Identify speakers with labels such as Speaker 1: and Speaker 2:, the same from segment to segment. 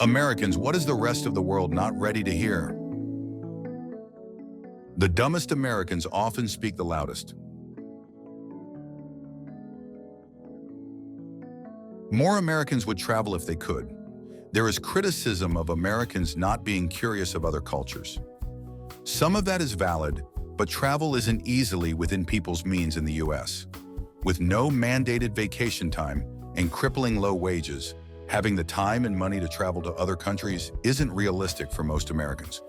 Speaker 1: Americans, what is the rest of the world not ready to hear? The dumbest Americans often speak the loudest. More Americans would travel if they could. There is criticism of Americans not being curious of other cultures. Some of that is valid, but travel isn't easily within people's means in the US. With no mandated vacation time and crippling low wages, having the time and money to travel to other countries isn't realistic for most Americans.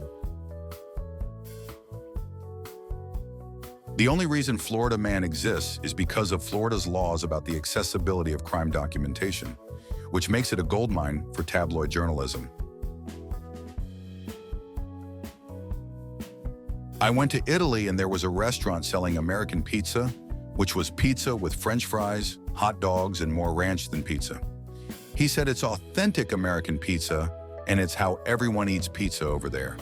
Speaker 1: The only reason Florida Man exists is because of Florida's laws about the accessibility of crime documentation, which makes it a goldmine for tabloid journalism. I went to Italy and there was a restaurant selling American pizza, which was pizza with French fries, hot dogs, and more ranch than pizza. He said it's authentic American pizza and it's how everyone eats pizza over there.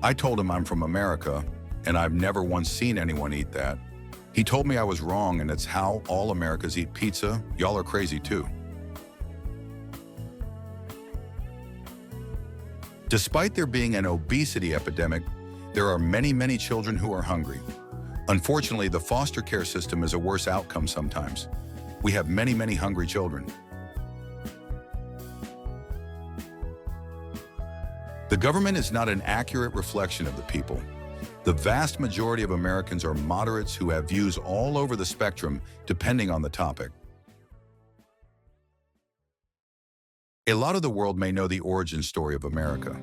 Speaker 1: I told him I'm from America and I've never once seen anyone eat that. He told me I was wrong and it's how all Americans eat pizza. Y'all are crazy too. Despite there being an obesity epidemic, there are many children who are hungry. Unfortunately, the foster care system is a worse outcome sometimes. We have many hungry children. The government is not an accurate reflection of the people. The vast majority of Americans are moderates who have views all over the spectrum, depending on the topic. A lot of the world may know the origin story of America.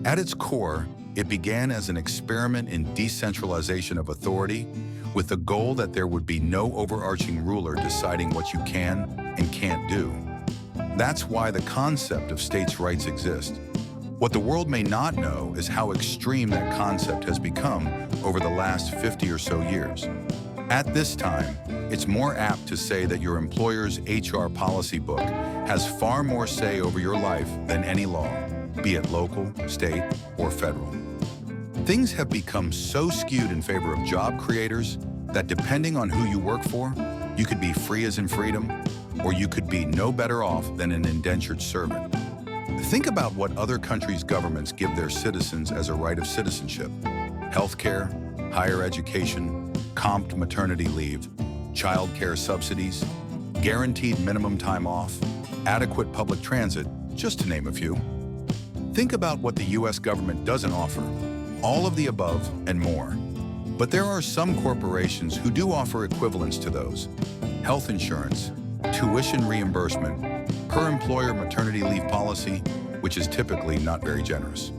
Speaker 1: At its core, it began as an experiment in decentralization of authority, with the goal that there would be no overarching ruler deciding what you can and can't do. That's why the concept of states' rights exists. What the world may not know is how extreme that concept has become over the last 50 or so years. At this time, it's more apt to say that your employer's HR policy book has far more say over your life than any law, be it local, state, or federal. Things have become so skewed in favor of job creators that depending on who you work for, you could be free as in freedom, or you could be no better off than an indentured servant. Think about what other countries' governments give their citizens as a right of citizenship: healthcare, higher education, comped maternity leave, child care subsidies, guaranteed minimum time off, adequate public transit, just to name a few. Think about what the US government doesn't offer: all of the above and more. But there are some corporations who do offer equivalents to those: health insurance, tuition reimbursement, per-employer maternity leave policy, which is typically not very generous.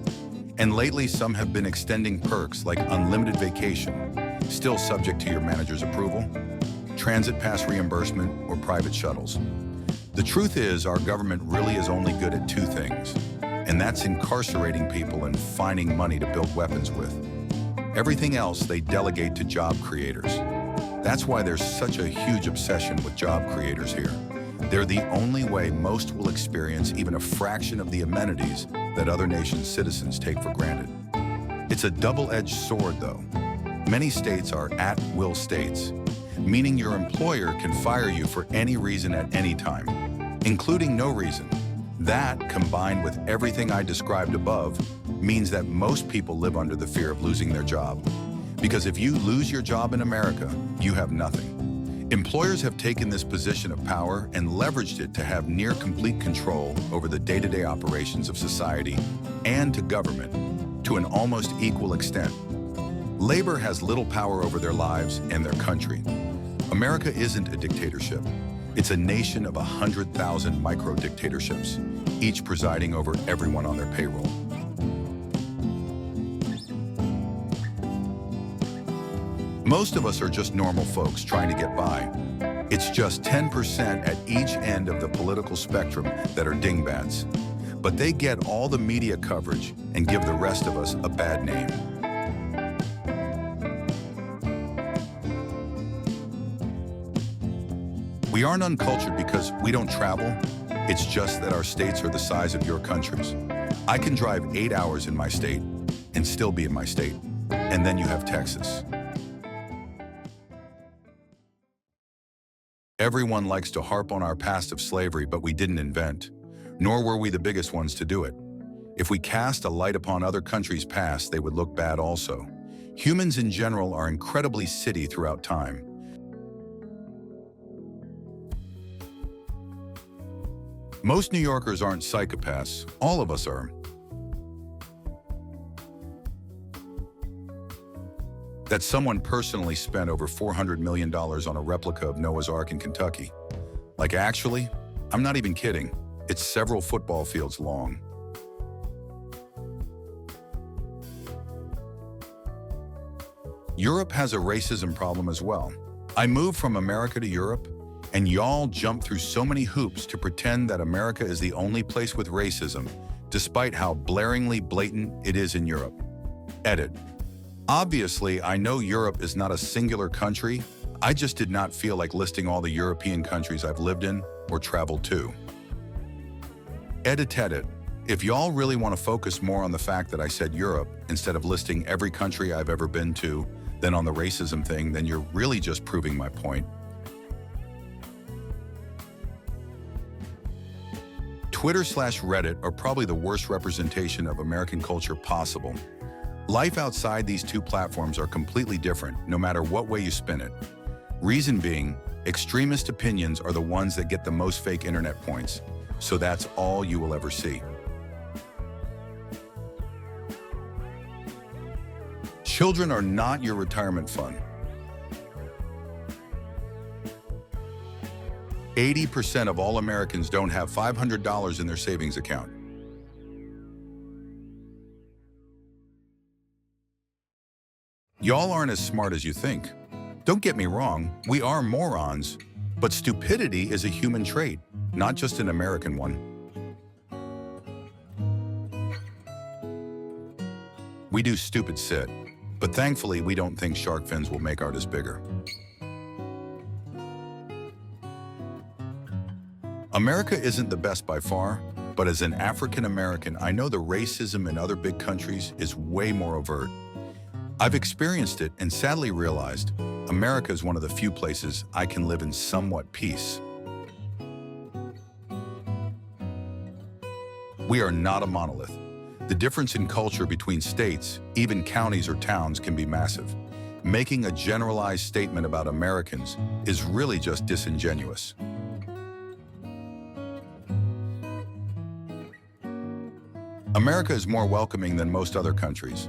Speaker 1: And lately, some have been extending perks like unlimited vacation, still subject to your manager's approval, transit pass reimbursement, or private shuttles. The truth is, our government really is only good at two things, and that's incarcerating people and finding money to build weapons with. Everything else they delegate to job creators. That's why there's such a huge obsession with job creators here. They're the only way most will experience even a fraction of the amenities that other nations' citizens take for granted. It's a double-edged sword, though. Many states are at-will states, meaning your employer can fire you for any reason at any time, including no reason. That, combined with everything I described above, means that most people live under the fear of losing their job. Because if you lose your job in America, you have nothing. Employers have taken this position of power and leveraged it to have near complete control over the day-to-day operations of society and to government to an almost equal extent. Labor has little power over their lives and their country. America isn't a dictatorship. It's a nation of 100,000 micro-dictatorships, each presiding over everyone on their payroll. Most of us are just normal folks trying to get by. It's just 10% at each end of the political spectrum that are dingbats. But they get all the media coverage and give the rest of us a bad name. We aren't uncultured because we don't travel. It's just that our states are the size of your countries. I can drive 8 hours in my state and still be in my state. And then you have Texas. Everyone likes to harp on our past of slavery, but we didn't invent. Nor were we the biggest ones to do it. If we cast a light upon other countries' past, they would look bad also. Humans in general are incredibly city throughout time. Most New Yorkers aren't psychopaths. All of us are. That someone personally spent over $400 million on a replica of Noah's Ark in Kentucky. Like, actually, I'm not even kidding. It's several football fields long. Europe has a racism problem as well. I moved from America to Europe, and y'all jump through so many hoops to pretend that America is the only place with racism, despite how blaringly blatant it is in Europe. Edit. Obviously, I know Europe is not a singular country. I just did not feel like listing all the European countries I've lived in or traveled to. Edit. If y'all really want to focus more on the fact that I said Europe instead of listing every country I've ever been to than on the racism thing, then you're really just proving my point. Twitter/Reddit are probably the worst representation of American culture possible. Life outside these two platforms are completely different, no matter what way you spin it. Reason being, extremist opinions are the ones that get the most fake internet points, so that's all you will ever see. Children are not your retirement fund. 80% of all Americans don't have $500 in their savings account. Y'all aren't as smart as you think. Don't get me wrong, we are morons, but stupidity is a human trait, not just an American one. We do stupid shit, but thankfully we don't think shark fins will make artists bigger. America isn't the best by far, but as an African American, I know the racism in other big countries is way more overt. I've experienced it and sadly realized America is one of the few places I can live in somewhat peace. We are not a monolith. The difference in culture between states, even counties or towns, can be massive. Making a generalized statement about Americans is really just disingenuous. America is more welcoming than most other countries.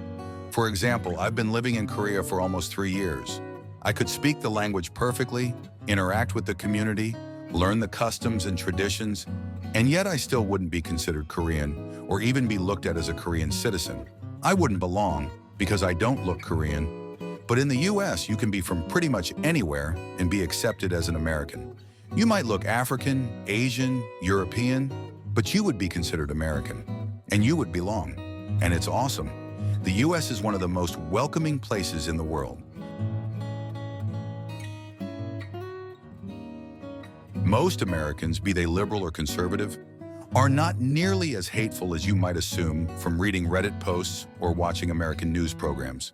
Speaker 1: For example, I've been living in Korea for almost 3 years. I could speak the language perfectly, interact with the community, learn the customs and traditions, and yet I still wouldn't be considered Korean or even be looked at as a Korean citizen. I wouldn't belong because I don't look Korean. But in the US, you can be from pretty much anywhere and be accepted as an American. You might look African, Asian, European, but you would be considered American, and you would belong. And it's awesome. The US is one of the most welcoming places in the world. Most Americans, be they liberal or conservative, are not nearly as hateful as you might assume from reading Reddit posts or watching American news programs.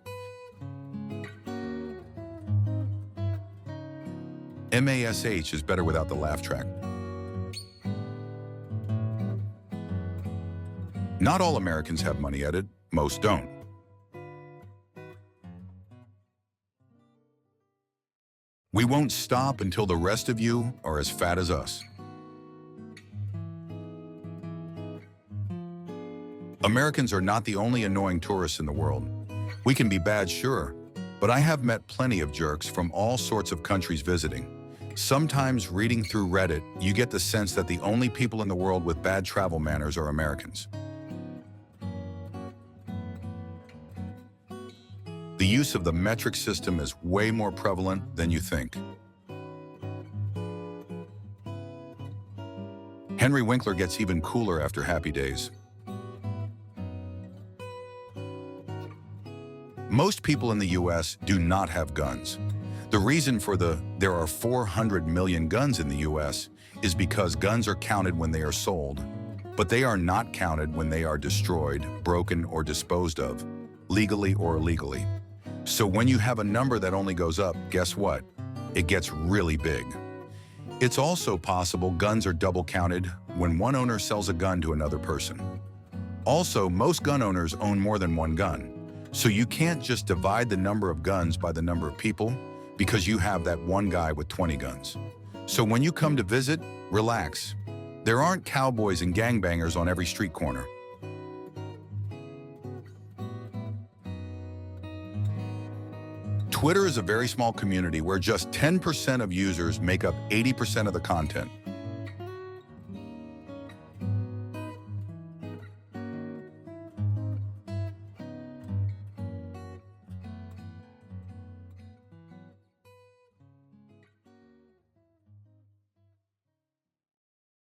Speaker 1: MASH is better without the laugh track. Not all Americans have money, Edit. Most don't. We won't stop until the rest of you are as fat as us. Americans are not the only annoying tourists in the world. We can be bad, sure, but I have met plenty of jerks from all sorts of countries visiting. Sometimes reading through Reddit, you get the sense that the only people in the world with bad travel manners are Americans. The use of the metric system is way more prevalent than you think. Henry Winkler gets even cooler after Happy Days. Most people in the US do not have guns. The reason for there are 400 million guns in the US is because guns are counted when they are sold, but they are not counted when they are destroyed, broken, or disposed of, legally or illegally. So when you have a number that only goes up, guess what? It gets really big. It's also possible guns are double counted when one owner sells a gun to another person. Also, most gun owners own more than one gun, so you can't just divide the number of guns by the number of people because you have that one guy with 20 guns. So when you come to visit, relax. There aren't cowboys and gangbangers on every street corner. Twitter is a very small community where just 10% of users make up 80% of the content.